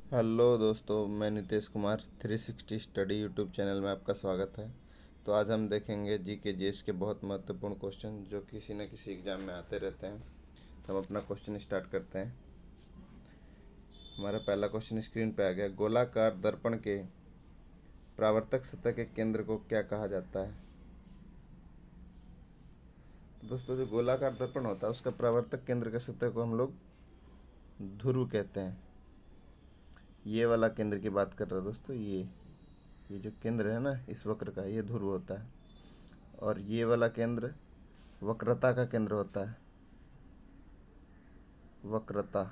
Hello दोस्तों, मैं Nitesh Kumar 360 study YouTube channel में आपका स्वागत है। तो आज हम देखेंगे जी के जीएस के बहुत महत्वपूर्ण क्वेश्चन जो किसी न किसी एग्ज़ाम में आते रहते हैं। तो हम अपना क्वेश्चन स्टार्ट करते हैं। हमारा पहला क्वेश्चन स्क्रीन पे आ गया। गोलाकार दर्पण के परावर्तक सतह के केंद्र को क्या कहा जाता है? तो दोस्तों, जो गोलाकार दर्पण होता है उसका परावर्तक केंद्र के सतह को हम लोग ध्रुव कहते हैं। ये वाला केंद्र की बात कर रहे हैं दोस्तों। ये जो केंद्र है ना इस वक्र का, ये ध्रुव होता है। और ये वाला केंद्र वक्रता का केंद्र होता है। वक्रता।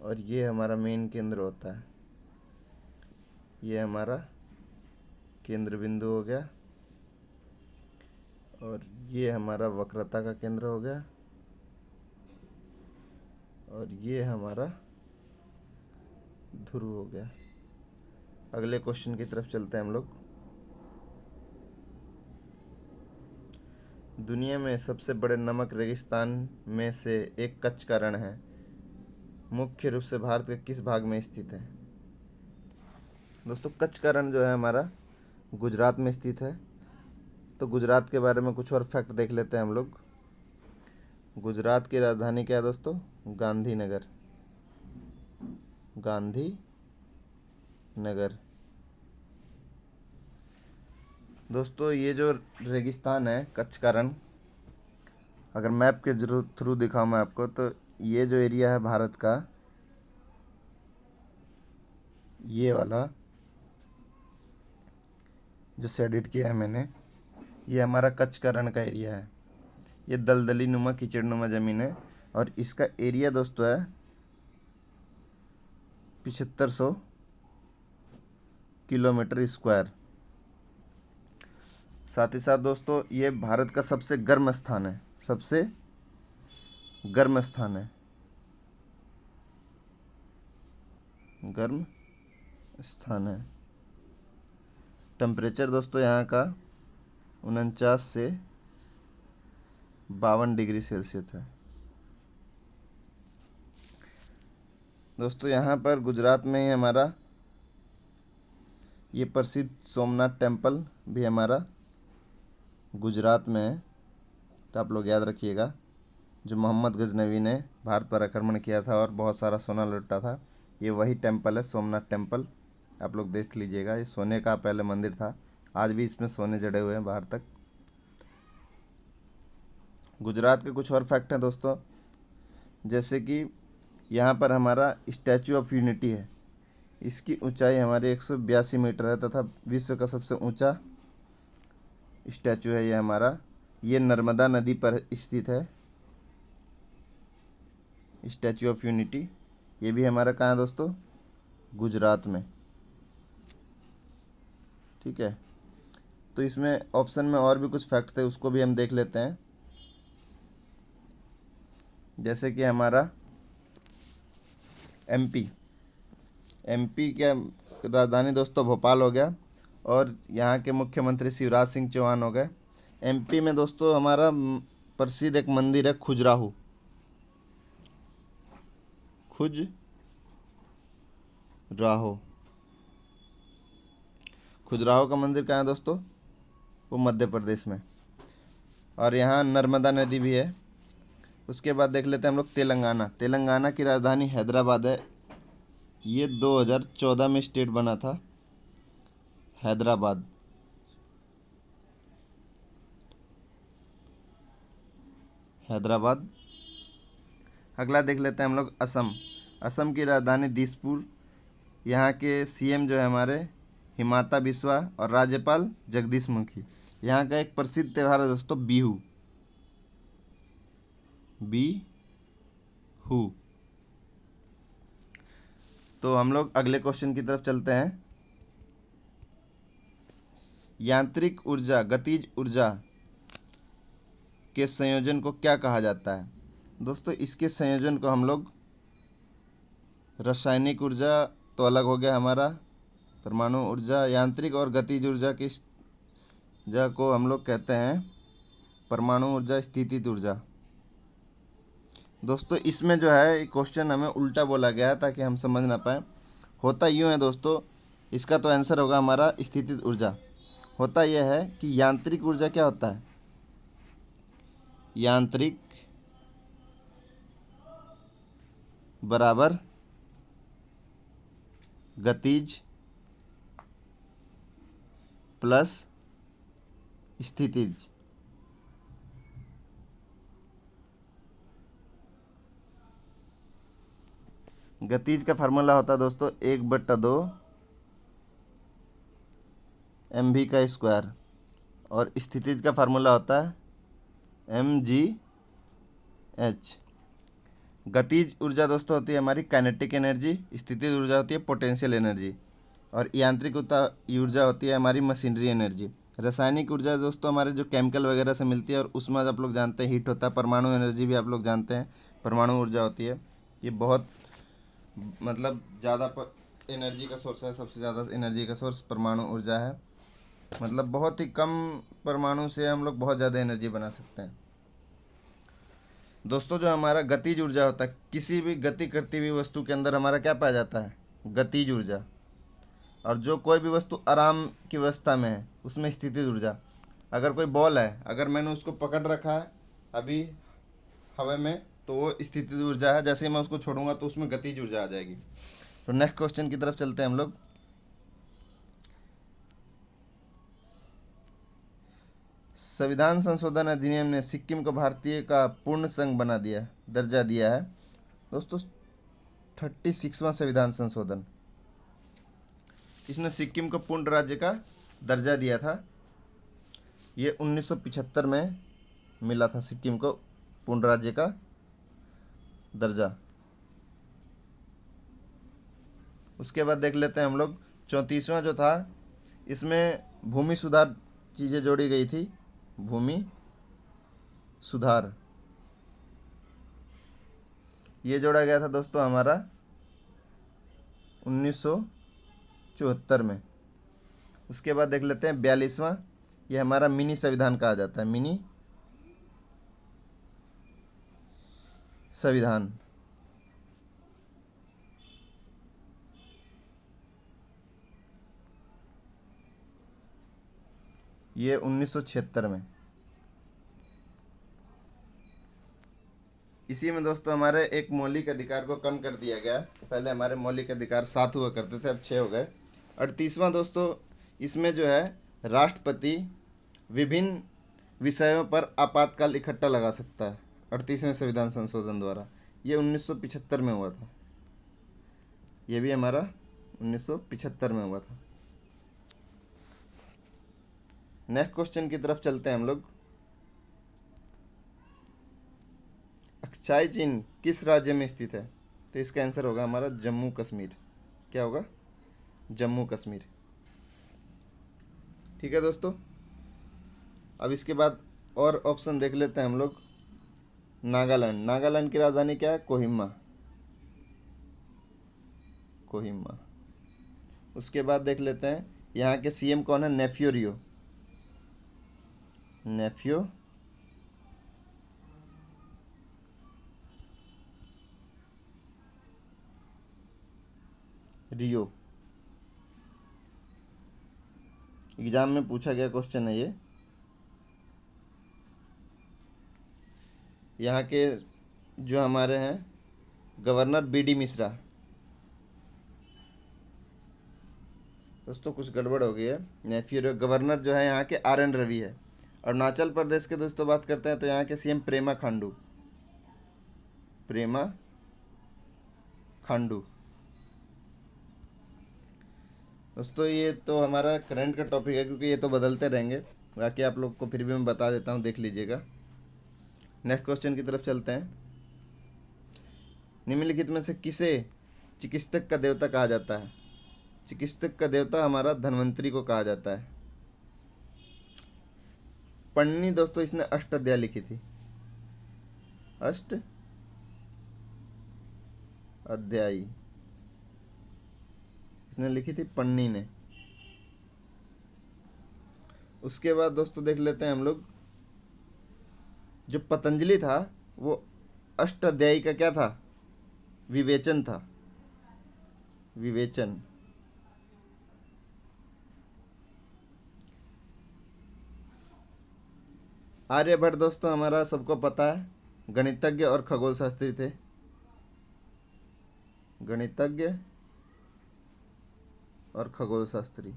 और ये हमारा मेन केंद्र होता है। ये हमारा केंद्र बिंदु हो गया। और ये हमारा वक्रता का केंद्र हो गया। और ये हमारा ध्रुव हो गया। अगले क्वेश्चन की तरफ चलते हैं हम लोग। दुनिया में सबसे बड़े नमक रेगिस्तान में से एक कच्छ का रण है। मुख्य रूप से भारत के किस भाग में स्थित है? दोस्तों, कच्छ का रण जो है हमारा गुजरात में स्थित है। तो गुजरात के बारे में कुछ और फैक्ट देख लेते हैं हम लोग। गुजरात की राजधानी क्या है दोस्तों? गांधीनगर। गांधीनगर। दोस्तों, ये जो रेगिस्तान है कच्छ का रण, अगर मैप के थ्रू दिखाऊं मैं आपको, तो ये जो एरिया है भारत का, ये वाला जो शेडिड किया है मैंने, ये हमारा कच्छ का रण का एरिया है। ये दलदली नुमा कीचड़ नुमा ज़मीन है। और इसका एरिया दोस्तों है 7500 किलोमीटर स्क्वायर। साथ ही साथ दोस्तों, ये भारत का सबसे गर्म स्थान है। सबसे गर्म स्थान है। गर्म स्थान है। टेम्परेचर दोस्तों यहाँ का 49 से 52 डिग्री सेल्सियस है। दोस्तों, यहाँ पर गुजरात में ही हमारा ये प्रसिद्ध सोमनाथ टेम्पल भी हमारा गुजरात में है। तो आप लोग याद रखिएगा, जो मोहम्मद गजनवी ने भारत पर आक्रमण किया था और बहुत सारा सोना लूटा था, ये वही टेम्पल है, सोमनाथ टेम्पल। आप लोग देख लीजिएगा, ये सोने का पहले मंदिर था। आज भी इसमें सोने जड़े हुए हैं बाहर तक। गुजरात के कुछ और फैक्ट हैं दोस्तों, जैसे कि यहाँ पर हमारा स्टैचू ऑफ यूनिटी है। इसकी ऊंचाई हमारी 182 मीटर है तथा विश्व का सबसे ऊंचा स्टैचू है ये हमारा। ये नर्मदा नदी पर स्थित है, स्टैचू ऑफ यूनिटी। ये भी हमारा कहाँ है दोस्तों? गुजरात में। ठीक है। तो इसमें ऑप्शन में और भी कुछ फैक्ट थे, उसको भी हम देख लेते हैं। जैसे कि हमारा एमपी क्या राजधानी दोस्तों भोपाल हो गया। और यहाँ के मुख्यमंत्री शिवराज सिंह चौहान हो गए। एमपी में दोस्तों हमारा प्रसिद्ध एक मंदिर है खुजराहो। खुजराहो का मंदिर कहाँ है दोस्तों? वो मध्य प्रदेश में। और यहाँ नर्मदा नदी भी है। उसके बाद देख लेते हैं हम लोग तेलंगाना की राजधानी हैदराबाद है। ये 2014 में स्टेट बना था हैदराबाद। अगला देख लेते हैं हम लोग असम की राजधानी दिसपुर। यहाँ के सीएम जो है हमारे हिमांता बिस्वा और राज्यपाल जगदीश मुखी। यहाँ का एक प्रसिद्ध त्यौहार है दोस्तों बिहू। तो हम लोग अगले क्वेश्चन की तरफ चलते हैं। यांत्रिक ऊर्जा गतिज ऊर्जा के संयोजन को क्या कहा जाता है? दोस्तों, इसके संयोजन को हम लोग रासायनिक ऊर्जा तो अलग हो गया हमारा, परमाणु ऊर्जा, यांत्रिक और गतिज ऊर्जा की ऊर्जा को हम लोग कहते हैं परमाणु ऊर्जा, स्थितिज ऊर्जा। दोस्तों इसमें जो है क्वेश्चन हमें उल्टा बोला गया है ताकि हम समझ ना पाए। होता यूँ है दोस्तों, इसका तो आंसर होगा हमारा स्थितिज ऊर्जा। होता यह है कि यांत्रिक ऊर्जा क्या होता है, यांत्रिक बराबर गतिज प्लस स्थितिज। गतिज का फार्मूला होता है दोस्तों 1/2 mv का स्क्वायर, और स्थितिज का फार्मूला होता है mgh। गतिज ऊर्जा दोस्तों होती है हमारी काइनेटिक एनर्जी, स्थितिज ऊर्जा होती है पोटेंशियल एनर्जी, और यांत्रिक ऊर्जा होती है हमारी मशीनरी एनर्जी। रासायनिक ऊर्जा दोस्तों हमारे जो केमिकल वगैरह से मिलती है, और उसमें आप लोग जानते हैं हीट होता है। परमाणु एनर्जी भी आप लोग जानते हैं, परमाणु ऊर्जा होती है। ये बहुत मतलब ज़्यादा एनर्जी का सोर्स है, सबसे ज़्यादा एनर्जी का सोर्स परमाणु ऊर्जा है। मतलब बहुत ही कम परमाणु से हम लोग बहुत ज़्यादा एनर्जी बना सकते हैं। दोस्तों जो हमारा गतिज ऊर्जा होता है, किसी भी गति करती हुई वस्तु के अंदर हमारा क्या पाया जाता है, गतिज ऊर्जा। और जो कोई भी वस्तु आराम की अवस्था में है उसमें स्थितिज ऊर्जा। अगर कोई बॉल है, अगर मैंने उसको पकड़ रखा है अभी हवा में, तो वो स्थितिज ऊर्जा है। जैसे ही मैं उसको छोड़ूंगा तो उसमें गतिज ऊर्जा आ जाएगी। तो नेक्स्ट क्वेश्चन की तरफ चलते हैं हम लोग। संविधान संशोधन अधिनियम ने सिक्किम को भारतीय का पूर्ण संघ बना दिया, दर्जा दिया है। दोस्तों 36वां संविधान संशोधन, इसने सिक्किम को पूर्ण राज्य का दर्जा दिया था। ये 1975 में मिला था सिक्किम को पूर्ण राज्य का दर्जा। उसके बाद देख लेते हैं हम लोग 34वां जो था, इसमें भूमि सुधार चीज़ें जोड़ी गई थी। भूमि सुधार ये जोड़ा गया था दोस्तों हमारा 1974 में। उसके बाद देख लेते हैं 42वां, ये हमारा मिनी संविधान कहा जाता है, मिनी संविधान। ये 1976 में। इसी में दोस्तों हमारे एक मौलिक अधिकार को कम कर दिया गया। पहले हमारे मौलिक अधिकार 7 हुआ करते थे, अब 6 हो गए। 38वां दोस्तों, इसमें जो है राष्ट्रपति विभिन्न विषयों पर आपातकाल इकट्ठा लगा सकता है 38वें संविधान संशोधन द्वारा। ये 1975 में हुआ था। ये भी हमारा 1975 में हुआ था। नेक्स्ट क्वेश्चन की तरफ चलते हैं हम लोग। अक्षाई चिन्ह किस राज्य में स्थित है, तो इसका आंसर होगा हमारा जम्मू कश्मीर। क्या होगा, जम्मू कश्मीर। ठीक है दोस्तों, अब इसके बाद और ऑप्शन देख लेते हैं हम लोग। नागालैंड, नागालैंड की राजधानी क्या है, कोहिमा, कोहिमा। उसके बाद देख लेते हैं यहाँ के सीएम कौन है, नेफ्यू रियो, नेफ्यू रियो। एग्जाम में पूछा गया क्वेश्चन है ये। यहाँ के जो हमारे हैं गवर्नर बीडी मिश्रा। दोस्तों कुछ गड़बड़ हो गई है, नेफ्यू रियो। गवर्नर जो है यहाँ के RN रवि है। अरुणाचल प्रदेश के दोस्तों बात करते हैं तो यहाँ के सीएम प्रेमा खांडू, प्रेमा खांडू। दोस्तों ये तो हमारा करंट का टॉपिक है, क्योंकि ये तो बदलते रहेंगे। बाकी आप लोग को फिर भी मैं बता देता हूँ, देख लीजिएगा। नेक्स्ट क्वेश्चन की तरफ चलते हैं। निम्नलिखित में से किसे चिकित्सक का देवता कहा जाता है। चिकित्सक का देवता हमारा धन्वंतरी को कहा जाता है। पन्नी दोस्तों इसने अष्ट अध्याय लिखी थी, अष्ट अध्यायी इसने लिखी थी, पन्नी ने। उसके बाद दोस्तों देख लेते हैं हम लोग, जो पतंजलि था वो अष्टाध्यायी का क्या था? विवेचन था, विवेचन। आर्यभट्ट दोस्तों हमारा सबको पता है, गणितज्ञ और खगोल शास्त्री थे, गणितज्ञ और खगोल शास्त्री।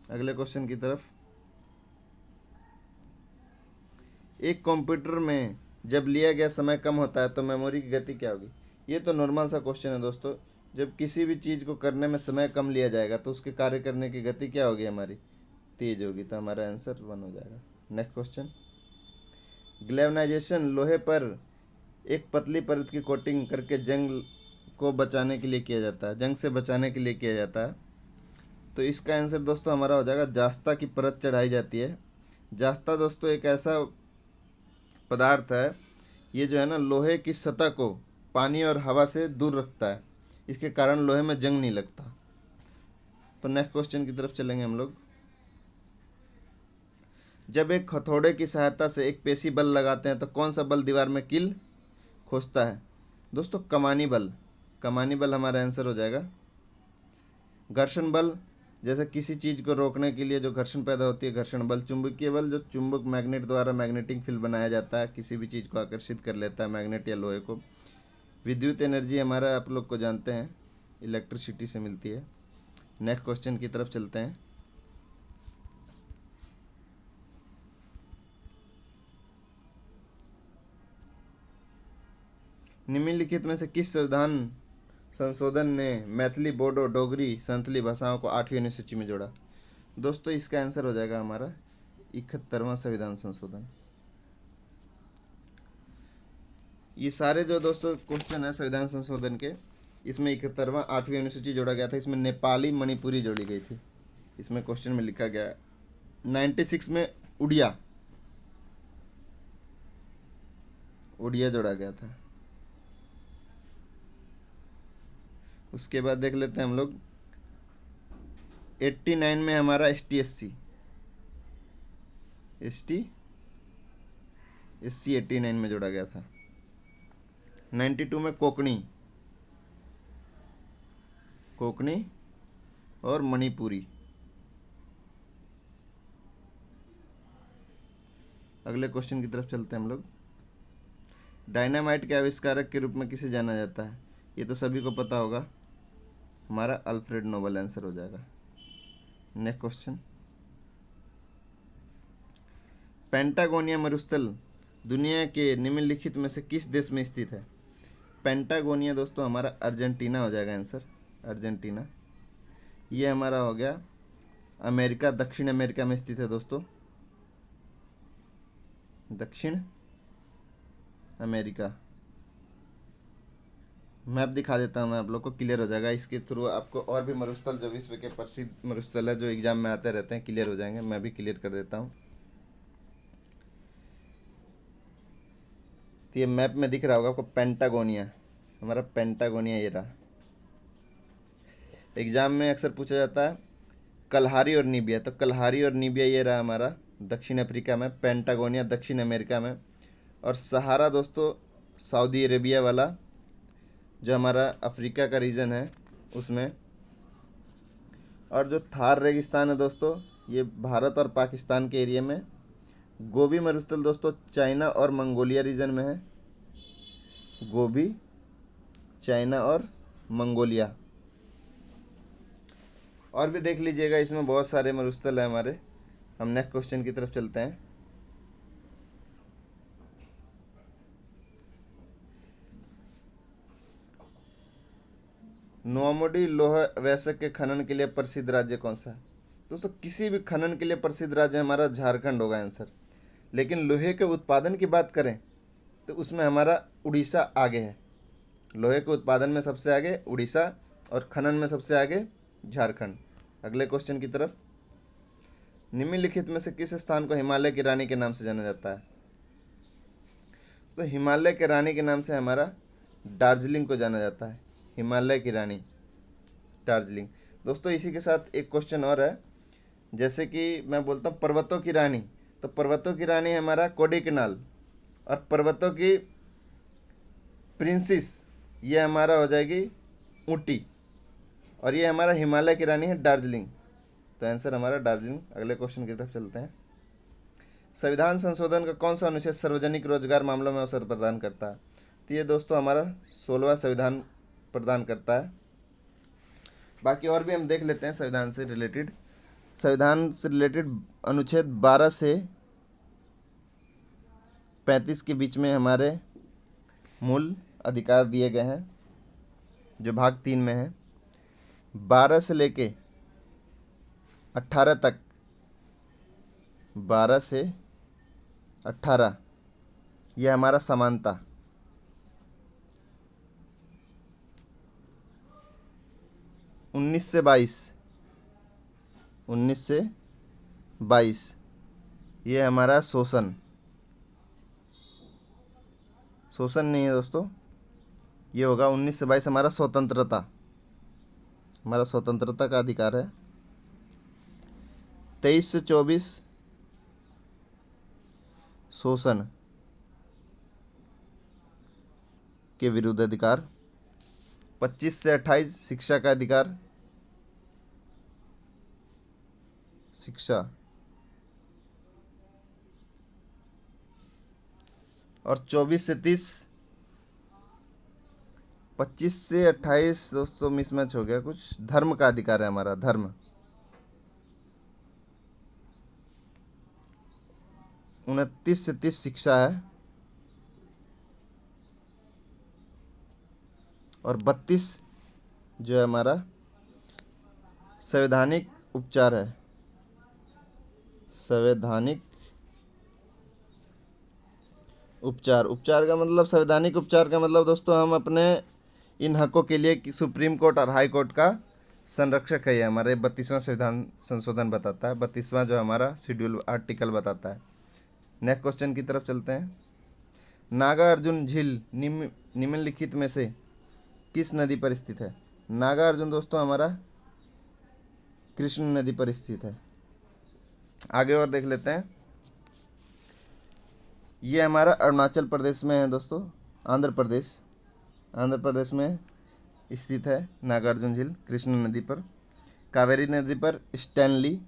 अगले क्वेश्चन की तरफ। एक कंप्यूटर में जब लिया गया समय कम होता है तो मेमोरी की गति क्या होगी? ये तो नॉर्मल सा क्वेश्चन है दोस्तों। जब किसी भी चीज़ को करने में समय कम लिया जाएगा तो उसके कार्य करने की गति क्या होगी हमारी? तेज होगी। तो हमारा आंसर 1 हो जाएगा। Next question. ग्लेवनाइजेशन लोहे पर एक पतली परत की कोटिंग करके जंग को बचाने के लिए किया जाता है, जंग से बचाने के लिए किया जाता है। तो इसका आंसर दोस्तों हमारा हो जाएगा जास्ता की परत चढ़ाई जाती है। जास्ता दोस्तों एक ऐसा पदार्थ है, ये जो है ना लोहे की सतह को पानी और हवा से दूर रखता है, इसके कारण लोहे में जंग नहीं लगता। तो नेक्स्ट क्वेश्चन की तरफ चलेंगे हम लोग। जब एक हथौड़े की सहायता से एक पेशी बल लगाते हैं तो कौन सा बल दीवार में कील खोजता है? दोस्तों कमानी बल, कमानी बल हमारा आंसर हो जाएगा। घर्षण बल, जैसे किसी चीज़ को रोकने के लिए जो घर्षण पैदा होती है, घर्षण बल। चुंबकीय बल, जो चुंबक मैग्नेट द्वारा मैग्नेटिक फील्ड बनाया जाता है, किसी भी चीज़ को आकर्षित कर लेता है, मैग्नेट या लोहे को। विद्युत एनर्जी हमारा आप लोग को जानते हैं इलेक्ट्रिसिटी से मिलती है। नेक्स्ट क्वेश्चन की तरफ चलते हैं। निम्नलिखित में से किस संशोधन ने मैथिली, बोडो, डोगरी, संथली भाषाओं को 8वीं अनुसूची में जोड़ा? दोस्तों इसका आंसर हो जाएगा हमारा 71वां संविधान संशोधन। ये सारे जो दोस्तों क्वेश्चन है संविधान संशोधन के, इसमें 71वां 8वीं अनुसूची जोड़ा गया था। इसमें नेपाली, मणिपुरी जोड़ी गई थी। इसमें क्वेश्चन में लिखा गया 96 में उड़िया जोड़ा गया था। उसके बाद देख लेते हैं हम लोग 89 में हमारा ST 89 में जोड़ा गया था। 92 में कोकणी और मणिपुरी। अगले क्वेश्चन की तरफ चलते हैं हम लोग। डायनामाइट के आविष्कारक के रूप में किसे जाना जाता है? ये तो सभी को पता होगा, हमारा अल्फ्रेड नोबेल आंसर हो जाएगा। Next question. पेंटागोनिया मरुस्थल दुनिया के निम्नलिखित में से किस देश में स्थित है? पेंटागोनिया दोस्तों हमारा अर्जेंटीना हो जाएगा आंसर, अर्जेंटीना। ये हमारा हो गया अमेरिका, दक्षिण अमेरिका में स्थित है दोस्तों, दक्षिण अमेरिका। मैप दिखा देता हूँ मैं आप लोग को, क्लियर हो जाएगा। इसके थ्रू आपको और भी मरुस्थल जो विश्व के प्रसिद्ध मरुस्थल है जो एग्जाम में आते रहते हैं क्लियर हो जाएंगे। मैं भी क्लियर कर देता हूँ। तो ये मैप में दिख रहा होगा आपको पेंटागोनिया, हमारा पेंटागोनिया ये रहा। एग्जाम में अक्सर पूछा जाता है कलहारी और नीबिया, तो कलहारी और नीबिया ये रहा हमारा दक्षिण अफ्रीका में, पेंटागोनिया दक्षिण अमेरिका में, और सहारा दोस्तों सऊदी अरेबिया वाला जो हमारा अफ्रीका का रीजन है उसमें। और जो थार रेगिस्तान है दोस्तों ये भारत और पाकिस्तान के एरिया में। गोबी मरुस्थल दोस्तों चाइना और मंगोलिया रीजन में है, गोबी, चाइना और मंगोलिया। और भी देख लीजिएगा, इसमें बहुत सारे मरुस्थल है हमारे। हम नेक्स्ट क्वेश्चन की तरफ चलते हैं। नोमोडी लोह वयस्क के खनन के लिए प्रसिद्ध राज्य कौन सा है? दोस्तों किसी भी खनन के लिए प्रसिद्ध राज्य हमारा झारखंड होगा आंसर। लेकिन लोहे के उत्पादन की बात करें तो उसमें हमारा उड़ीसा आगे है। लोहे के उत्पादन में सबसे आगे उड़ीसा और खनन में सबसे आगे झारखंड। अगले क्वेश्चन की तरफ। निम्नलिखित में से किस स्थान को हिमालय की रानी के नाम से जाना जाता है? तो हिमालय के रानी के नाम से हमारा दार्जिलिंग को जाना जाता है, हिमालय की रानी दार्जिलिंग। दोस्तों इसी के साथ एक क्वेश्चन और है, जैसे कि मैं बोलता हूँ पर्वतों की रानी, तो पर्वतों की रानी है हमारा कोडाईकनाल, और पर्वतों की प्रिंसेस ये हमारा हो जाएगी ऊटी, और ये हमारा हिमालय की रानी है दार्जिलिंग। तो आंसर हमारा दार्जिलिंग। अगले क्वेश्चन की तरफ चलते हैं। संविधान संशोधन का कौन सा अनुच्छेद सार्वजनिक रोजगार मामलों में अवसर प्रदान करता है? तो ये दोस्तों हमारा 16वां संविधान प्रदान करता है। बाकी और भी हम देख लेते हैं संविधान से रिलेटेड। संविधान से रिलेटेड अनुच्छेद 12 से 35 के बीच में हमारे मूल अधिकार दिए गए हैं, जो भाग 3 में है। 12 से लेके 18 तक, 12 से 18 यह हमारा समानता, 19 से 22 ये हमारा शोषण नहीं है दोस्तों, ये होगा 19 से 22 हमारा स्वतंत्रता, हमारा स्वतंत्रता का अधिकार है। 23 से 24 शोषण के विरुद्ध अधिकार। 25 से 28 शिक्षा का अधिकार, शिक्षा। और 24 से 30, 25 से 28 दोस्तों मिसमैच हो गया कुछ, धर्म का अधिकार है हमारा, धर्म। 29 से 30 शिक्षा है, और 32 जो है हमारा संवैधानिक उपचार है, संवैधानिक उपचार का मतलब, संवैधानिक उपचार का मतलब दोस्तों हम अपने इन हकों के लिए कि सुप्रीम कोर्ट और हाई कोर्ट का संरक्षक है। ये हमारे 32वां संविधान संशोधन बताता है, 32वां जो हमारा शेड्यूल आर्टिकल बताता है। नेक्स्ट क्वेश्चन की तरफ चलते हैं। नागार्जुन झील निम्नलिखित में से किस नदी पर स्थित है? नागार्जुन दोस्तों हमारा कृष्ण नदी पर स्थित है। आगे और देख लेते हैं। ये हमारा अरुणाचल प्रदेश में है दोस्तों, आंध्र प्रदेश में स्थित है नागार्जुन झील कृष्ण नदी पर। कावेरी नदी पर स्टैनली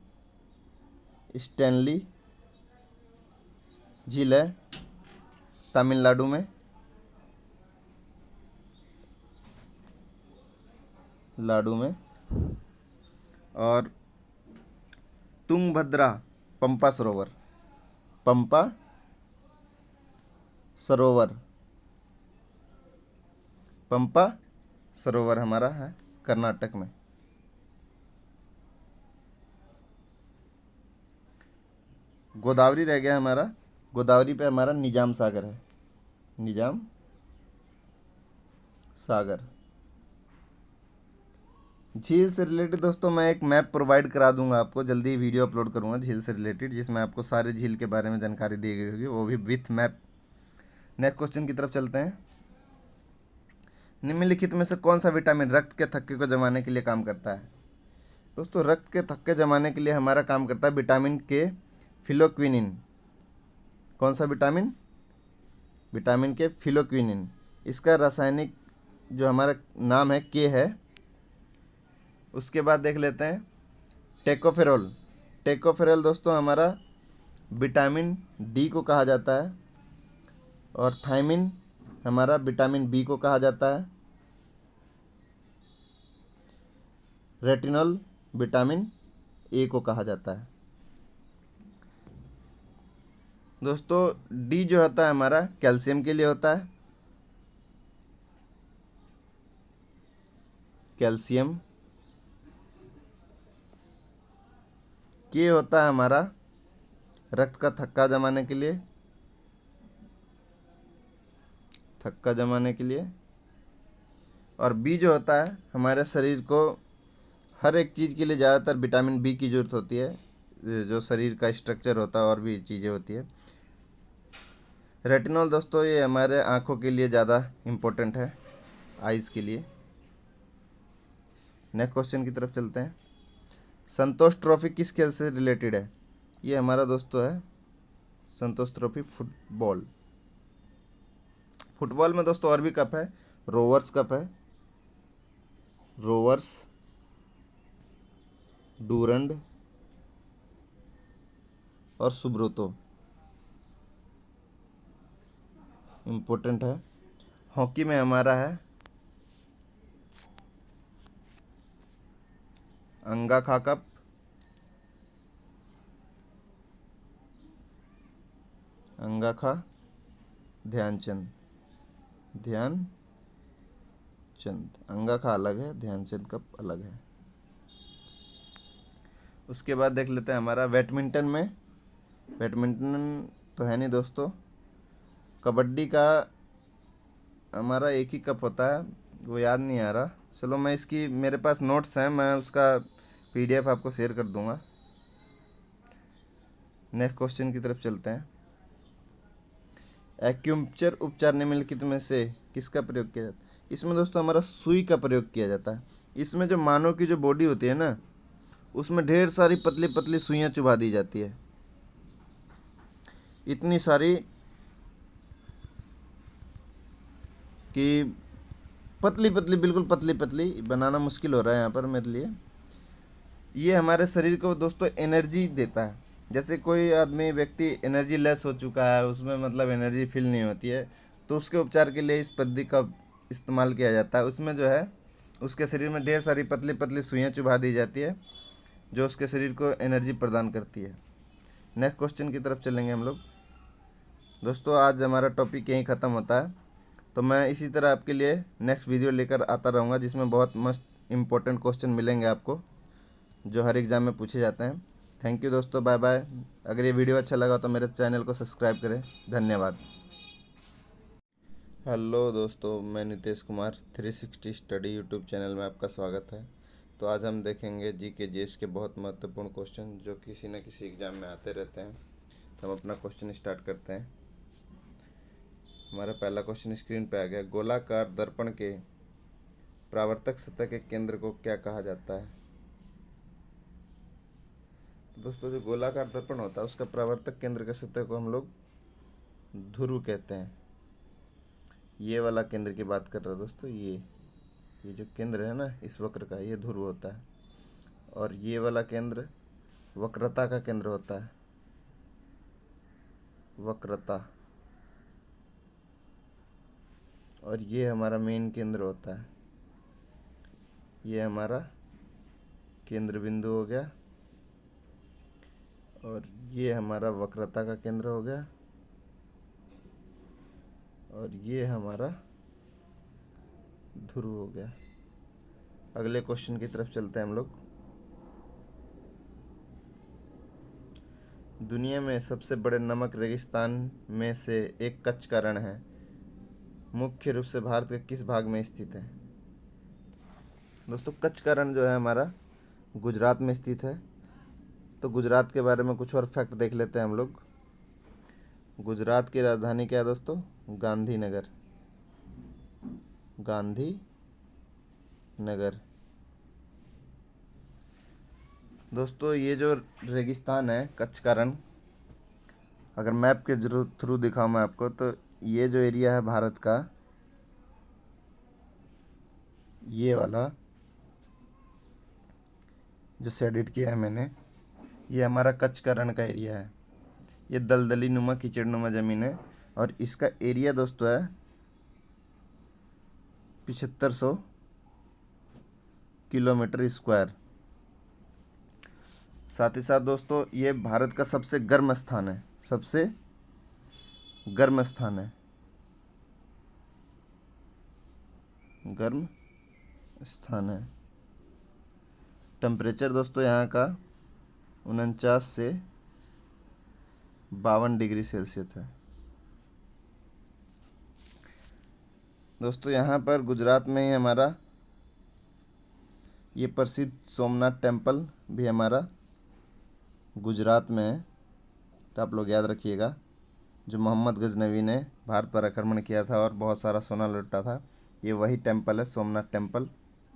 झील है तमिलनाडु में। और तुंगभद्रा पंपा सरोवर हमारा है कर्नाटक में। गोदावरी रह गया हमारा, गोदावरी पे हमारा निजाम सागर है, निजाम सागर। झील से रिलेटेड दोस्तों मैं एक मैप प्रोवाइड करा दूंगा आपको, जल्दी वीडियो अपलोड करूंगा झील से रिलेटेड, जिसमें आपको सारे झील के बारे में जानकारी दी गई होगी, वो भी विथ मैप। नेक्स्ट क्वेश्चन की तरफ चलते हैं। निम्नलिखित में से कौन सा विटामिन रक्त के थक्के को जमाने के लिए काम करता है? दोस्तों रक्त के थक्के जमाने के लिए हमारा काम करता है विटामिन के फिलोक्विनिन। कौन सा विटामिन? विटामिन के फिलोक्विनिन। इसका रासायनिक जो हमारा नाम है के है। उसके बाद देख लेते हैं टेकोफेरोल दोस्तों हमारा विटामिन डी को कहा जाता है, और थायमिन हमारा विटामिन बी को कहा जाता है। रेटिनॉल विटामिन ए को कहा जाता है। दोस्तों डी जो होता है हमारा कैल्शियम के लिए होता है, कैल्शियम। के होता है हमारा रक्त का थक्का जमाने के लिए, और बी जो होता है हमारे शरीर को हर एक चीज़ के लिए ज़्यादातर विटामिन बी की ज़रूरत होती है, जो शरीर का स्ट्रक्चर होता है और भी चीज़ें होती है। रेटिनॉल दोस्तों ये हमारे आँखों के लिए ज़्यादा इम्पोर्टेंट है, आइज़ के लिए। नेक्स्ट क्वेश्चन की तरफ चलते हैं। संतोष ट्रॉफी किस खेल से रिलेटेड है? ये हमारा दोस्तों है संतोष ट्रॉफी फुटबॉल। फुटबॉल में दोस्तों और भी कप है, रोवर्स कप है, रोवर्स, डूरंड और सुब्रोतो, इम्पोर्टेंट है। हॉकी में हमारा है अंगाखा कप, अंगाखा, ध्यानचंद, अंगाखा अलग है, ध्यानचंद कप अलग है। उसके बाद देख लेते हैं हमारा बैडमिंटन में। बैडमिंटन तो है नहीं दोस्तों। कबड्डी का हमारा एक ही कप होता है, वो याद नहीं आ रहा। चलो मैं इसकी, मेरे पास नोट्स हैं, मैं उसका PDF आपको शेयर कर दूंगा। नेक्स्ट क्वेश्चन की तरफ चलते हैं। एक्यूपंक्चर उपचार निम्नलिखित में से किसका प्रयोग किया जाता है? इसमें दोस्तों हमारा सुई का प्रयोग किया जाता है। इसमें जो मानव की जो बॉडी होती है ना, उसमें ढेर सारी पतली पतली सुइयां चुभा दी जाती है। इतनी सारी कि पतली पतली, बिल्कुल पतली पतली, बनाना मुश्किल हो रहा है यहाँ पर मेरे लिए। ये हमारे शरीर को दोस्तों एनर्जी देता है। जैसे कोई आदमी व्यक्ति एनर्जी लेस हो चुका है, उसमें मतलब एनर्जी फील नहीं होती है, तो उसके उपचार के लिए इस पद्धति का इस्तेमाल किया जाता है। उसमें जो है उसके शरीर में ढेर सारी पतली पतली सुइयां चुभा दी जाती है, जो उसके शरीर को एनर्जी प्रदान करती है। नेक्स्ट क्वेश्चन की तरफ चलेंगे हम लोग। दोस्तों आज हमारा टॉपिक यहीं ख़त्म होता है, तो मैं इसी तरह आपके लिए नेक्स्ट वीडियो लेकर आता रहूँगा, जिसमें बहुत मस्त इम्पोर्टेंट क्वेश्चन मिलेंगे आपको, जो हर एग्ज़ाम में पूछे जाते हैं। थैंक यू दोस्तों, बाय बाय। अगर ये वीडियो अच्छा लगा तो मेरे चैनल को सब्सक्राइब करें। धन्यवाद। हेलो दोस्तों, मैं Nitesh Kumar 360 study YouTube channel में आपका स्वागत है। तो आज हम देखेंगे GK GS के बहुत महत्वपूर्ण क्वेश्चन, जो किसी न किसी एग्ज़ाम में आते रहते हैं। तो हम अपना क्वेश्चन स्टार्ट करते हैं। हमारा पहला क्वेश्चन स्क्रीन पे आ गया। गोलाकार दर्पण के परावर्तक सतह के केंद्र को क्या कहा जाता है? दोस्तों जो गोलाकार दर्पण होता है, उसका परावर्तक केंद्र के सतह को हम लोग ध्रुव कहते हैं। ये वाला केंद्र की बात कर रहे हैं दोस्तों। ये जो केंद्र है ना इस वक्र का, ये ध्रुव होता है। और ये वाला केंद्र वक्रता का केंद्र होता है, वक्रता। और ये हमारा मेन केंद्र होता है। ये हमारा केंद्र बिंदु हो गया, और ये हमारा वक्रता का केंद्र हो गया, और ये हमारा ध्रुव हो गया। अगले क्वेश्चन की तरफ चलते हैं हम लोग। दुनिया में सबसे बड़े नमक रेगिस्तान में से एक कच्छ का रण है, मुख्य रूप से भारत के किस भाग में स्थित है? दोस्तों कच्छ का रण जो है हमारा गुजरात में स्थित है। तो गुजरात के बारे में कुछ और फैक्ट देख लेते हैं हम लोग। गुजरात की राजधानी क्या है दोस्तों? गांधीनगर, गांधीनगर। दोस्तों ये जो रेगिस्तान है कच्छ का रण, अगर मैप के थ्रू दिखाऊं मैं आपको, तो ये जो एरिया है भारत का, ये वाला जो शेडिड किया है मैंने, ये हमारा कच्छ का रण का एरिया है। ये दलदली नुमा कीचड़ नुमा ज़मीन है, और इसका एरिया दोस्तों है 7500 किलोमीटर स्क्वायर। साथ ही साथ दोस्तों ये भारत का सबसे गर्म स्थान है, सबसे गर्म स्थान है, गर्म स्थान है। टेम्परेचर दोस्तों यहाँ का 49 से 52 डिग्री सेल्सियस है। दोस्तों यहाँ पर गुजरात में ही हमारा ये प्रसिद्ध सोमनाथ टेम्पल भी हमारा गुजरात में है। तो आप लोग याद रखिएगा, जो मोहम्मद गजनवी ने भारत पर आक्रमण किया था और बहुत सारा सोना लूटा था, ये वही टेम्पल है, सोमनाथ टेम्पल।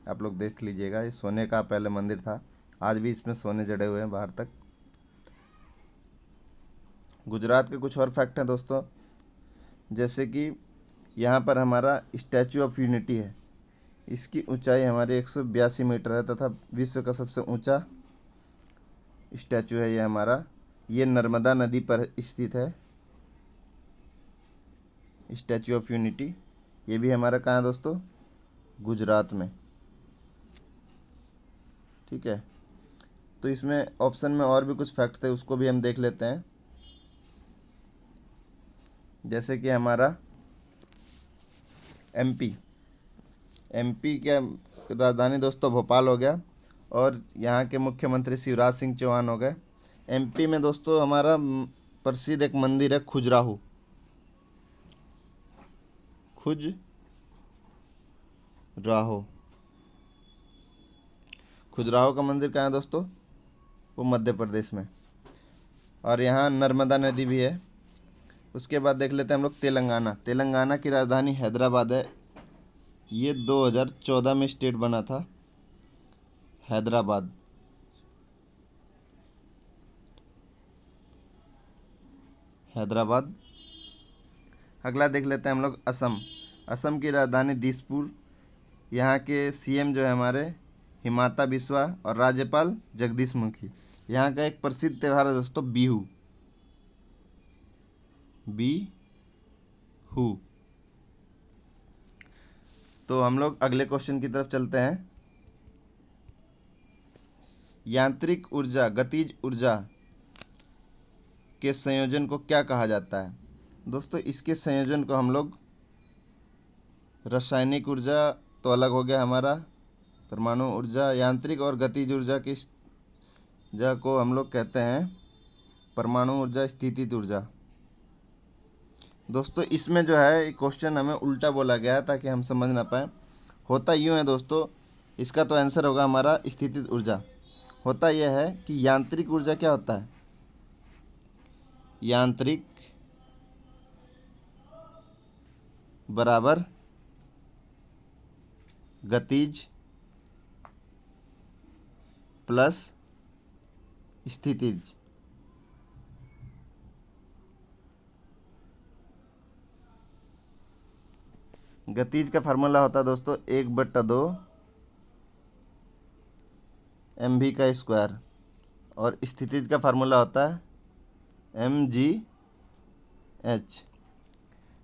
आप लोग देख लीजिएगा, ये सोने का पहले मंदिर था, आज भी इसमें सोने जड़े हुए हैं बाहर तक। गुजरात के कुछ और फैक्ट हैं दोस्तों, जैसे कि यहाँ पर हमारा स्टैचू ऑफ यूनिटी है। इसकी ऊंचाई हमारी 182 मीटर है तथा विश्व का सबसे ऊंचा स्टैचू है ये हमारा। ये नर्मदा नदी पर स्थित है स्टैचू ऑफ यूनिटी। ये भी हमारा कहाँ है दोस्तों? गुजरात में। ठीक है, तो इसमें ऑप्शन में और भी कुछ फैक्ट थे, उसको भी हम देख लेते हैं। जैसे कि हमारा एमपी का राजधानी दोस्तों भोपाल हो गया और यहाँ के मुख्यमंत्री शिवराज सिंह चौहान हो गए। एमपी में दोस्तों हमारा प्रसिद्ध एक मंदिर है खजुराहो का मंदिर कहाँ है दोस्तों? वो मध्य प्रदेश में। और यहाँ नर्मदा नदी भी है। उसके बाद देख लेते हैं हम लोग तेलंगाना की राजधानी हैदराबाद है। ये 2014 में स्टेट बना था हैदराबाद। अगला देख लेते हैं हम लोग असम की राजधानी दिसपुर। यहाँ के सीएम जो है हमारे हिमांता बिस्वा और राज्यपाल जगदीश मुखी। यहाँ का एक प्रसिद्ध त्यौहार है दोस्तों बिहू। तो हम लोग अगले क्वेश्चन की तरफ चलते हैं। यांत्रिक ऊर्जा गतिज ऊर्जा के संयोजन को क्या कहा जाता है? दोस्तों इसके संयोजन को हम लोग रासायनिक ऊर्जा तो अलग हो गया हमारा, परमाणु ऊर्जा, यांत्रिक और गतिज ऊर्जा की ऊर्जा को हम लोग कहते हैं परमाणु ऊर्जा, स्थितिज ऊर्जा। दोस्तों इसमें जो है क्वेश्चन हमें उल्टा बोला गया है ताकि हम समझ ना पाए। होता यूँ है दोस्तों, इसका तो आंसर होगा हमारा स्थितिज ऊर्जा। होता यह है कि यांत्रिक ऊर्जा क्या होता है? यांत्रिक बराबर गतिज प्लस स्थितिज। गतिज का फार्मूला होता है दोस्तों 1/2 mv का स्क्वायर और स्थितिज का फार्मूला होता है mgh।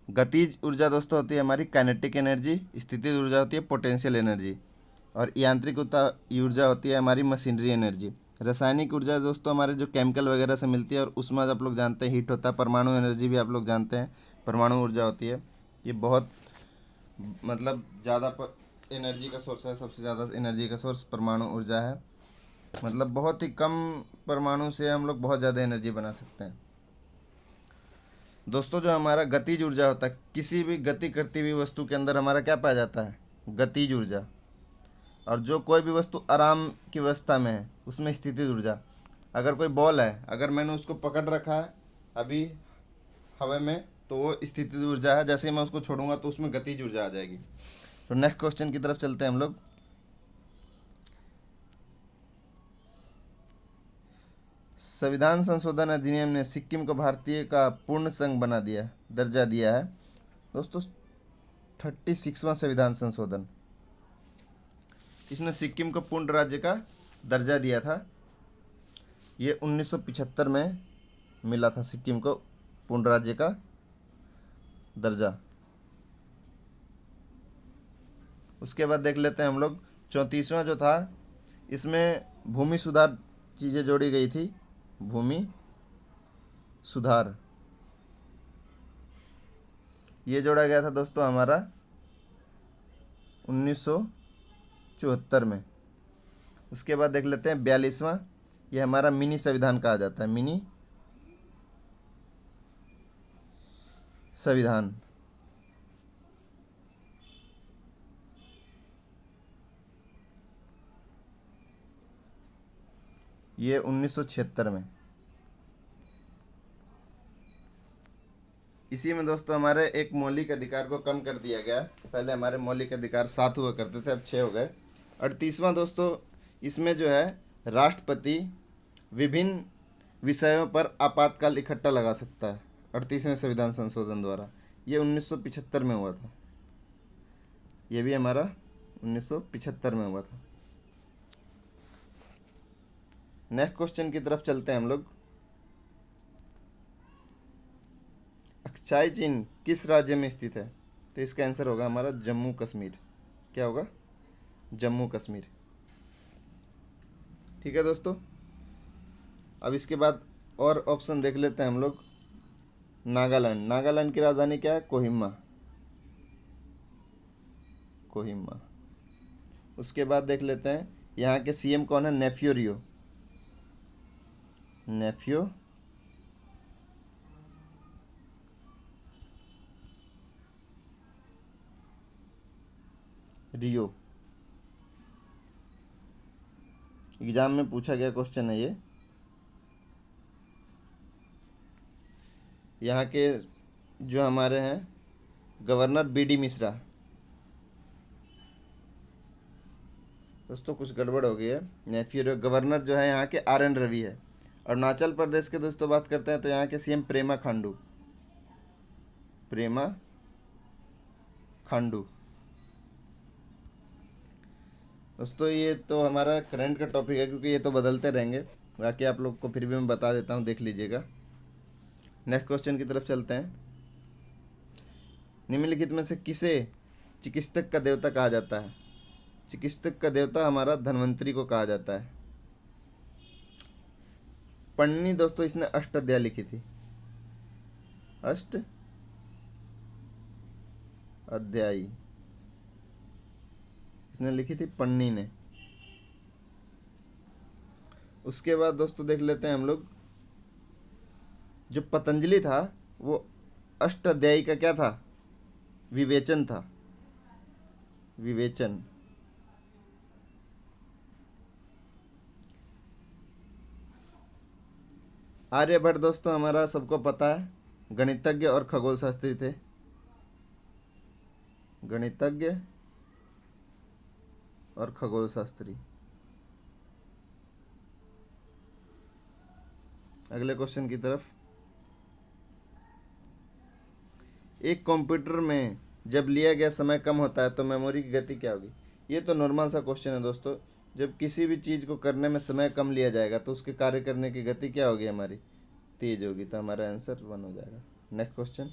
गतिज ऊर्जा दोस्तों होती है हमारी काइनेटिक एनर्जी, स्थितिज ऊर्जा होती है पोटेंशियल एनर्जी और यांत्रिक ऊर्जा होती है हमारी मशीनरी एनर्जी। रासायनिक ऊर्जा दोस्तों हमारे जो केमिकल वगैरह से मिलती है और उसमें आप लोग जानते हैं हीट होता है। परमाणु एनर्जी भी आप लोग जानते हैं परमाणु ऊर्जा होती है। ये बहुत मतलब ज़्यादा एनर्जी का सोर्स है, सबसे ज़्यादा एनर्जी का सोर्स परमाणु ऊर्जा है। मतलब बहुत ही कम परमाणु से हम लोग बहुत ज़्यादा एनर्जी बना सकते हैं। दोस्तों जो हमारा गतिज ऊर्जा होता है, किसी भी गति करती हुई वस्तु के अंदर हमारा क्या पाया जाता है? गतिज ऊर्जा। और जो कोई भी वस्तु आराम की अवस्था में है उसमें स्थितिज ऊर्जा। अगर कोई बॉल है, अगर मैंने उसको पकड़ रखा है अभी हवा में, तो वो स्थितिज ऊर्जा है। जैसे ही मैं उसको छोड़ूंगा तो उसमें गतिज ऊर्जा आ जाएगी। तो नेक्स्ट क्वेश्चन की तरफ चलते हैं हम लोग। संविधान संशोधन अधिनियम ने सिक्किम को भारतीय का पूर्ण संघ बना दिया, दर्जा दिया है दोस्तों। 36वां संविधान संशोधन, इसने सिक्किम को पूर्ण राज्य का दर्जा दिया था। ये 1975 में मिला था सिक्किम को पूर्ण राज्य का दर्जा। उसके बाद देख लेते हैं हम लोग 34वां जो था, इसमें भूमि सुधार चीज़ें जोड़ी गई थी। भूमि सुधार ये जोड़ा गया था दोस्तों हमारा 1974 में। उसके बाद देख लेते हैं 42वां, ये हमारा मिनी संविधान कहा जाता है, मिनी संविधान। ये 1976 में। इसी में दोस्तों हमारे एक मौलिक अधिकार को कम कर दिया गया। पहले हमारे मौलिक अधिकार 7 हुआ करते थे, अब 6 हो गए। 38वां दोस्तों, इसमें जो है राष्ट्रपति विभिन्न विषयों पर आपातकाल इकट्ठा लगा सकता है 38वें संविधान संशोधन द्वारा। ये 1975 में हुआ था। ये भी हमारा 1975 में हुआ था। नेक्स्ट क्वेश्चन की तरफ चलते हैं हम लोग। अक्साई चीन किस राज्य में स्थित है? तो इसका आंसर होगा हमारा जम्मू कश्मीर। क्या होगा? जम्मू कश्मीर। ठीक है दोस्तों, अब इसके बाद और ऑप्शन देख लेते हैं हम लोग। नागालैंड, नागालैंड की राजधानी क्या है? कोहिमा। कोहिमा। उसके बाद देख लेते हैं यहाँ के सीएम कौन है? नेफ्यू रियो। नेफ्यू रियो। एग्जाम में पूछा गया क्वेश्चन है ये। यहाँ के जो हमारे हैं गवर्नर बीडी मिश्रा। दोस्तों कुछ गड़बड़ हो गई है। नेफ्यू गवर्नर जो है यहाँ के RN रवि है। अरुणाचल प्रदेश के दोस्तों बात करते हैं तो यहाँ के सीएम प्रेमा खांडू। प्रेमा खांडू। दोस्तों ये तो हमारा करंट का टॉपिक है, क्योंकि ये तो बदलते रहेंगे। बाकी आप लोग को फिर भी मैं बता देता हूँ, देख लीजिएगा। नेक्स्ट क्वेश्चन की तरफ चलते हैं। निम्नलिखित में से किसे चिकित्सक का देवता कहा जाता है? चिकित्सक का देवता हमारा धन्वंतरी को कहा जाता है। पन्नी दोस्तों इसने अष्ट अध्याय लिखी थी। अष्ट अध्यायी इसने लिखी थी, पन्नी ने। उसके बाद दोस्तों देख लेते हैं हम लोग, जो पतंजलि था वो अष्ट अध्यायी का क्या था? विवेचन था। विवेचन। आर्यभट्ट दोस्तों हमारा सबको पता है, गणितज्ञ और खगोल शास्त्री थे। गणितज्ञ और खगोल शास्त्री। अगले क्वेश्चन की तरफ। एक कंप्यूटर में जब लिया गया समय कम होता है तो मेमोरी की गति क्या होगी? ये तो नॉर्मल सा क्वेश्चन है दोस्तों। जब किसी भी चीज़ को करने में समय कम लिया जाएगा तो उसके कार्य करने की गति क्या होगी? हमारी तेज होगी। तो हमारा आंसर 1 हो जाएगा। Next question.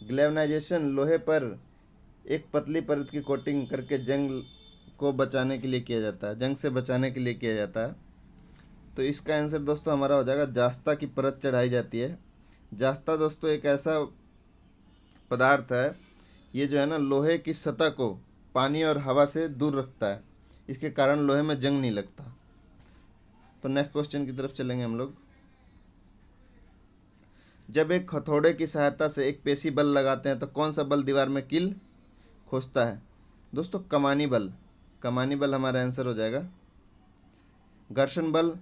ग्लेवनाइजेशन लोहे पर एक पतली परत की कोटिंग करके जंग को बचाने के लिए किया जाता है, जंग से बचाने के लिए किया जाता है। तो इसका आंसर दोस्तों हमारा हो जाएगा जास्ता की परत चढ़ाई जाती है। जास्ता दोस्तों एक ऐसा पदार्थ है, ये जो है ना लोहे की सतह को पानी और हवा से दूर रखता है। इसके कारण लोहे में जंग नहीं लगता। तो नेक्स्ट क्वेश्चन की तरफ चलेंगे हम लोग। जब एक हथौड़े की सहायता से एक पेशी बल लगाते हैं तो कौन सा बल दीवार में कील खोजता है? दोस्तों कमानी बल। कमानी बल हमारा आंसर हो जाएगा। घर्षण बल,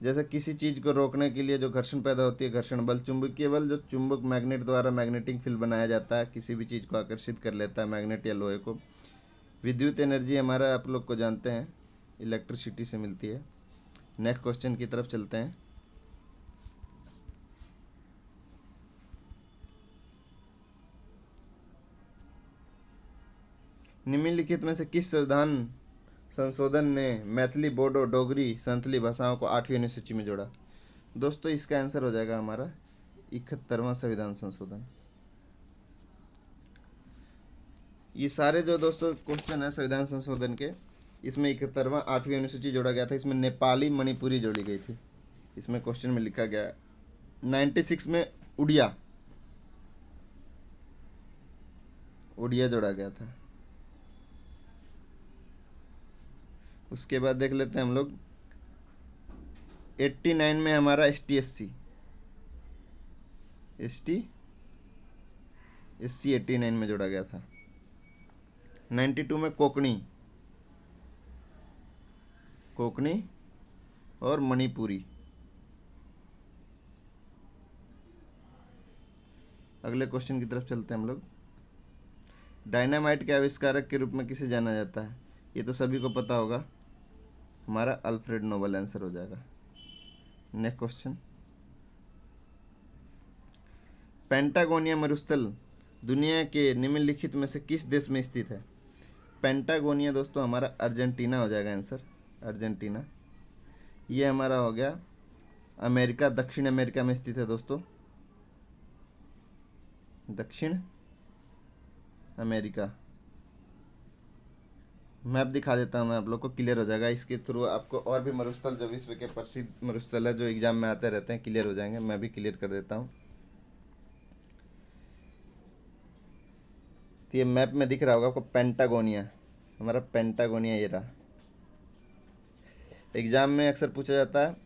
जैसे किसी चीज़ को रोकने के लिए जो घर्षण पैदा होती है, घर्षण बल। चुंबकीय बल, जो चुंबक मैग्नेट द्वारा मैग्नेटिक फील्ड बनाया जाता है, किसी भी चीज़ को आकर्षित कर लेता है, मैग्नेट या लोहे को। विद्युत एनर्जी हमारा आप लोग को जानते हैं इलेक्ट्रिसिटी से मिलती है। नेक्स्ट क्वेश्चन की तरफ चलते हैं। निम्नलिखित में से किस संशोधन ने मैथिली, बोडो, डोगरी, संथली भाषाओं को 8वीं अनुसूची में जोड़ा? दोस्तों इसका आंसर हो जाएगा हमारा 71वां संविधान संशोधन। ये सारे जो दोस्तों क्वेश्चन है संविधान संशोधन के, इसमें 71वां 8वीं अनुसूची जोड़ा गया था। इसमें नेपाली, मणिपुरी जोड़ी गई थी। इसमें क्वेश्चन में लिखा गया 96 में उड़िया जोड़ा गया था। उसके बाद देख लेते हैं हम लोग 89 में हमारा ST 89 में जोड़ा गया था। 92 में कोंकणी और मणिपुरी। अगले क्वेश्चन की तरफ चलते हैं हम लोग। डायनामाइट के आविष्कारक के रूप में किसे जाना जाता है? ये तो सभी को पता होगा, हमारा अल्फ्रेड नोबल आंसर हो जाएगा। नेक्स्ट क्वेश्चन, पेंटागोनिया मरुस्थल दुनिया के निम्नलिखित में से किस देश में स्थित है? पेंटागोनिया दोस्तों हमारा अर्जेंटीना हो जाएगा आंसर, अर्जेंटीना। ये हमारा हो गया अमेरिका, दक्षिण अमेरिका में स्थित है दोस्तों, दक्षिण अमेरिका। मैप दिखा देता हूँ मैं, आप लोग को क्लियर हो जाएगा। इसके थ्रू आपको और भी मरुस्थल जो विश्व के प्रसिद्ध मरुस्थल है जो एग्जाम में आते रहते हैं क्लियर हो जाएंगे। मैं भी क्लियर कर देता हूँ। तो ये मैप में दिख रहा होगा आपको पेंटागोनिया, हमारा पेंटागोनिया ये रहा। एग्जाम में अक्सर पूछा जाता है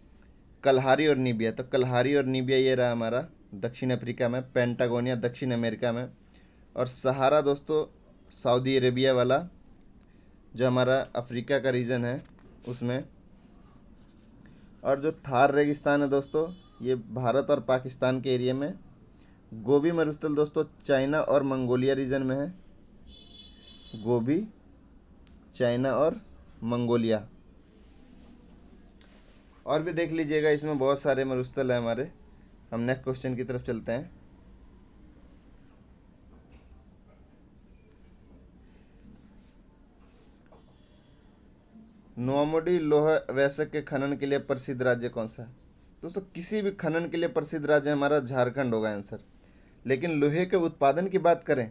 कलहारी और नीबिया, तो कलहारी और नीबिया ये रहा हमारा दक्षिण अफ्रीका में, पेंटागोनिया दक्षिण अमेरिका में, और सहारा दोस्तों सऊदी अरेबिया वाला जो हमारा अफ्रीका का रीजन है उसमें, और जो थार रेगिस्तान है दोस्तों ये भारत और पाकिस्तान के एरिया में। गोबी मरुस्थल दोस्तों चाइना और मंगोलिया रीजन में है, गोबी चाइना और मंगोलिया। और भी देख लीजिएगा, इसमें बहुत सारे मरुस्थल है हमारे। हम नेक्स्ट क्वेश्चन की तरफ चलते हैं। नोमोडी लोह वयस्क के खनन के लिए प्रसिद्ध राज्य कौन सा है? दोस्तों किसी भी खनन के लिए प्रसिद्ध राज्य हमारा झारखंड होगा आंसर। लेकिन लोहे के उत्पादन की बात करें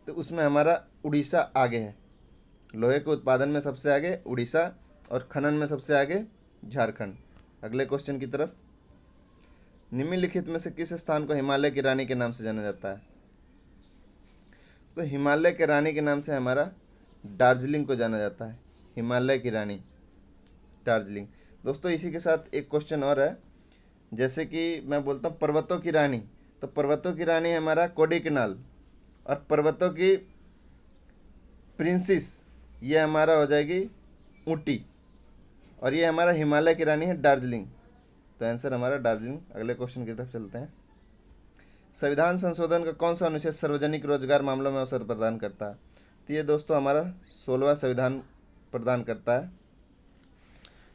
तो उसमें हमारा उड़ीसा आगे है। लोहे के उत्पादन में सबसे आगे उड़ीसा और खनन में सबसे आगे झारखंड। अगले क्वेश्चन की तरफ, निम्नलिखित में से किस स्थान को हिमालय की रानी के नाम से जाना जाता है? तो हिमालय के रानी के नाम से हमारा दार्जिलिंग को जाना जाता है, हिमालय की रानी दार्जिलिंग। दोस्तों इसी के साथ एक क्वेश्चन और है, जैसे कि मैं बोलता हूँ पर्वतों की रानी, तो पर्वतों की रानी हमारा कोडाईकनाल, और पर्वतों की प्रिंसेस ये हमारा हो जाएगी ऊटी, और ये हमारा हिमालय की रानी है दार्जिलिंग। तो आंसर हमारा दार्जिलिंग। अगले क्वेश्चन की तरफ चलते हैं। संविधान संशोधन का कौन सा अनुच्छेद सार्वजनिक रोजगार मामलों में अवसर प्रदान करता है? तो ये दोस्तों हमारा 16वां संविधान प्रदान करता है।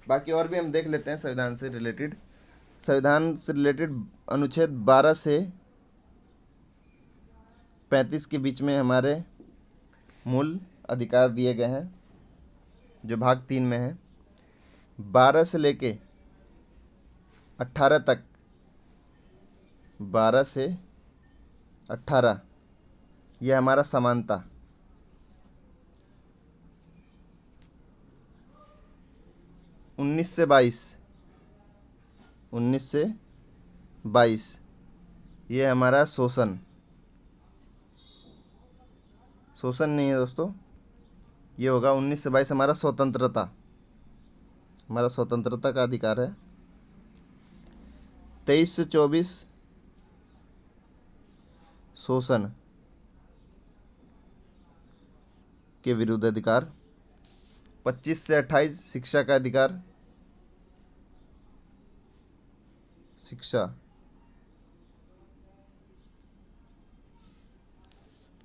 बाकी और भी हम देख लेते हैं संविधान से रिलेटेड। संविधान से रिलेटेड अनुच्छेद 12 से 35 के बीच में हमारे मूल अधिकार दिए गए हैं जो भाग 3 में है। 12 से लेके 18 तक, 12 से 18 यह हमारा समानता, 19 से 22 ये हमारा शोषण नहीं है दोस्तों, ये होगा 19 से 22 हमारा स्वतंत्रता, हमारा स्वतंत्रता का अधिकार है। 23 से 24 शोषण के विरुद्ध अधिकार। 25 से 28 शिक्षा का अधिकार, शिक्षा।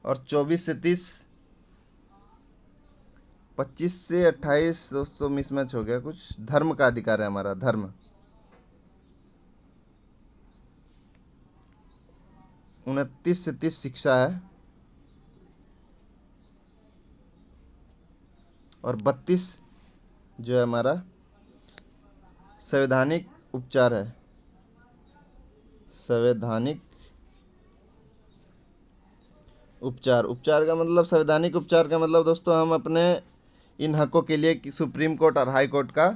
और 24 से 30, 25 से 28 दोस्तों मिसमैच हो गया कुछ, धर्म का अधिकार है हमारा, धर्म। 29 से 30 शिक्षा है, और 32 जो है हमारा संवैधानिक उपचार है, संवैधानिक उपचार। उपचार का मतलब, संवैधानिक उपचार का मतलब दोस्तों हम अपने इन हकों के लिए कि सुप्रीम कोर्ट और हाई कोर्ट का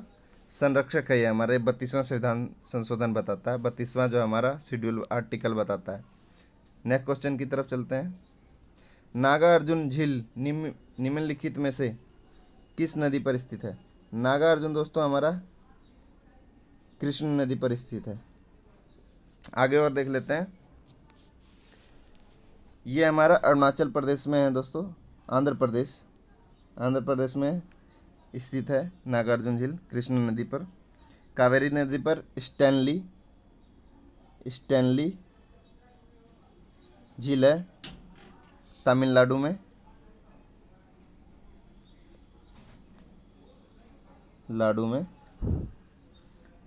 संरक्षक है। ये हमारे 32वां संविधान संशोधन बताता है, 32वां जो हमारा शेड्यूल आर्टिकल बताता है। नेक्स्ट क्वेश्चन की तरफ चलते हैं। नागार्जुन झील निम्नलिखित में से किस नदी पर स्थित है? नागार्जुन दोस्तों हमारा कृष्ण नदी पर स्थित है। आगे और देख लेते हैं। ये हमारा अरुणाचल प्रदेश में है दोस्तों, आंध्र प्रदेश में स्थित है नागार्जुन झील कृष्ण नदी पर। कावेरी नदी पर स्टैनली झील है तमिलनाडु में।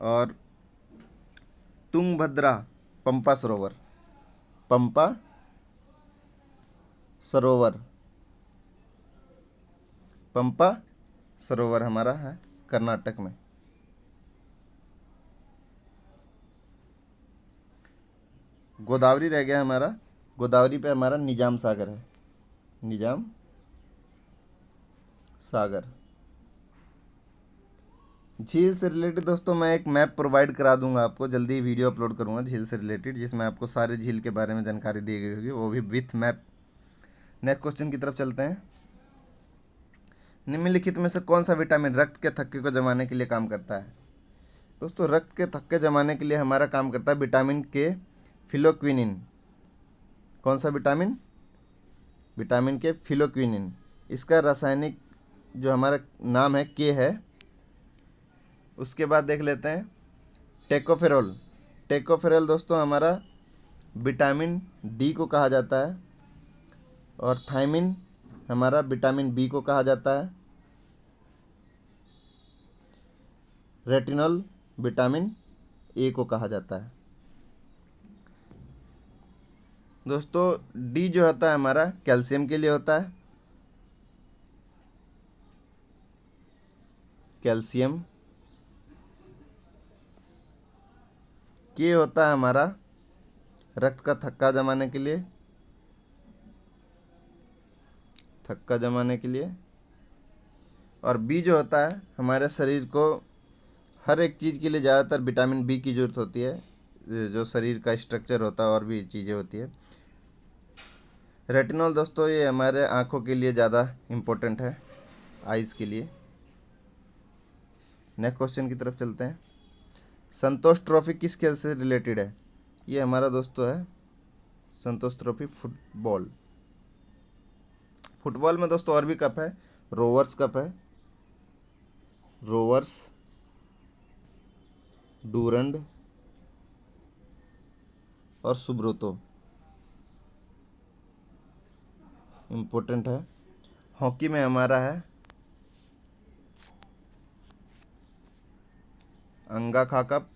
और तुंगभद्रा पंपा सरोवर, पंपा सरोवर, पंपा सरोवर हमारा है कर्नाटक में। गोदावरी रह गया हमारा, गोदावरी पे हमारा निजाम सागर है, निजाम सागर। झील से रिलेटेड दोस्तों मैं एक मैप प्रोवाइड करा दूंगा आपको, जल्दी वीडियो अपलोड करूंगा झील से रिलेटेड, जिसमें आपको सारे झील के बारे में जानकारी दी गई होगी, वो भी विथ मैप। नेक्स्ट क्वेश्चन की तरफ चलते हैं। निम्नलिखित में से कौन सा विटामिन रक्त के थक्के को जमाने के लिए काम करता है? दोस्तों रक्त के थक्के जमाने के लिए हमारा काम करता है विटामिन के फिलोक्विनिन। कौन सा विटामिन? विटामिन के फिलोक्विनिन। इसका रासायनिक जो हमारा नाम है के है। उसके बाद देख लेते हैं टेकोफेरोल। टेकोफेरोल दोस्तों हमारा विटामिन डी को कहा जाता है, और थायमिन हमारा विटामिन बी को कहा जाता है। रेटिनॉल विटामिन ए को कहा जाता है। दोस्तों डी जो होता है हमारा कैल्शियम के लिए होता है, कैल्शियम। के होता है हमारा रक्त का थक्का जमाने के लिए, थक्का जमाने के लिए। और बी जो होता है हमारे शरीर को हर एक चीज़ के लिए ज़्यादातर विटामिन बी की ज़रूरत होती है, जो शरीर का स्ट्रक्चर होता है और भी चीज़ें होती है। रेटिनॉल दोस्तों ये हमारे आँखों के लिए ज़्यादा इम्पोर्टेंट है, आइज़ के लिए। नेक्स्ट क्वेश्चन की तरफ चलते हैं। संतोष ट्रॉफी किस खेल से रिलेटेड है? ये हमारा दोस्तों है संतोष ट्रॉफी फुटबॉल। फुटबॉल में दोस्तों और भी कप है, रोवर्स कप है, रोवर्स, डूरंड और सुब्रोतो इम्पोर्टेंट है। हॉकी में हमारा है अंगाखा कप,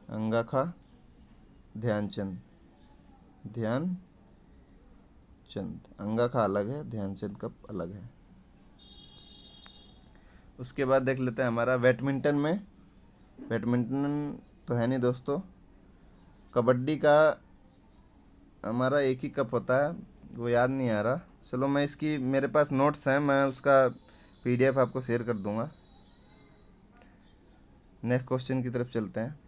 अंगाखा ध्यानचंद, ध्यानचंद। अंगाखा अलग है, ध्यानचंद कप अलग है। उसके बाद देख लेते हैं हमारा बैडमिंटन में। बैडमिंटन तो है नहीं दोस्तों। कबड्डी का हमारा एक ही कप होता है, वो याद नहीं आ रहा। चलो मैं इसकी, मेरे पास नोट्स हैं, मैं उसका पीडीएफ आपको शेयर कर दूंगा। नेक्स्ट क्वेश्चन की तरफ चलते हैं।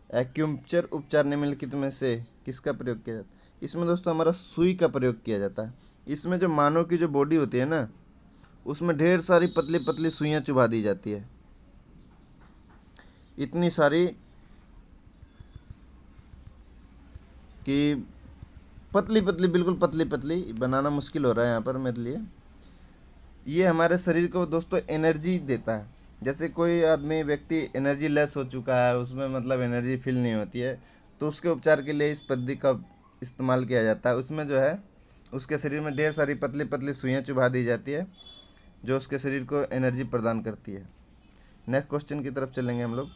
एक्यूपंक्चर उपचार निम्नलिखित में से किसका प्रयोग किया जाता है? इसमें दोस्तों हमारा सुई का प्रयोग किया जाता है। इसमें जो मानव की जो बॉडी होती है ना, उसमें ढेर सारी पतली पतली सुइयाँ चुभा दी जाती है, इतनी सारी कि पतली पतली, बिल्कुल पतली पतली, बनाना मुश्किल हो रहा है यहाँ पर मेरे लिए। ये हमारे शरीर को दोस्तों एनर्जी देता है। जैसे कोई आदमी व्यक्ति एनर्जी लेस हो चुका है, उसमें मतलब एनर्जी फील नहीं होती है, तो उसके उपचार के लिए इस पद्धति का इस्तेमाल किया जाता है। उसमें जो है उसके शरीर में ढेर सारी पतली पतली सुइयाँ चुभा दी जाती है, जो उसके शरीर को एनर्जी प्रदान करती है। नेक्स्ट क्वेश्चन की तरफ चलेंगे हम लोग।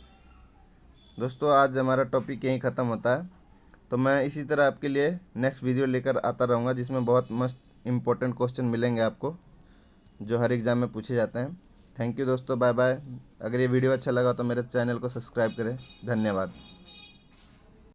दोस्तों आज हमारा टॉपिक यहीं ख़त्म होता है, तो मैं इसी तरह आपके लिए नेक्स्ट वीडियो लेकर आता रहूँगा, जिसमें बहुत मस्त इम्पोर्टेंट क्वेश्चन मिलेंगे आपको, जो हर एग्ज़ाम में पूछे जाते हैं। थैंक यू दोस्तों, बाय बाय। अगर ये वीडियो अच्छा लगा तो मेरे चैनल को सब्सक्राइब करें। धन्यवाद।